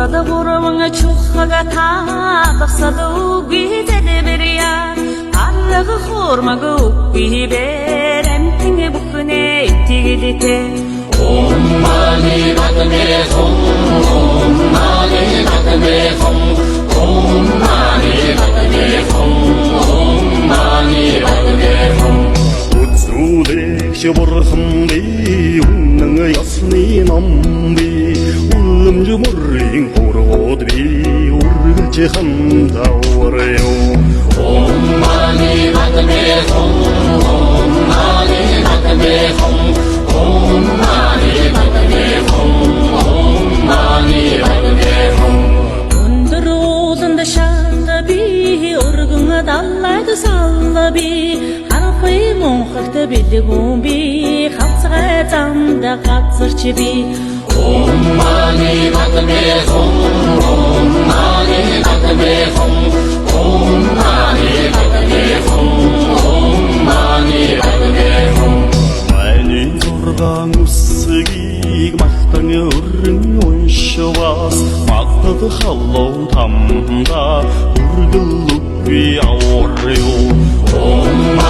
Orada buramına çuhaga taqsada uğide beriya Allağı xormaga uği berem tinge bukune tigidite Om mani padme hum Om mani padme hum Om mani padme hum Om mani padme hum Үзүүлэгч бурхан би үнэн ясны ном би Үлэмж мөрийн хурууд би үргэлж хандаварё Om mani padme hum Om mani padme hum Om mani padme hum Om mani padme hum Өндөр ууланда шанда би өргөн даллайд салла би Харахи мөнхөгт бэлгүүн би хавцгай замда газарч би Om mani padme hum Om mani padme hum Om mani padme hum Om mani padme hum Майны зургаан үсгийг махтан өрн уншвас Магтад халуун тамда үргэлгүй аварё Om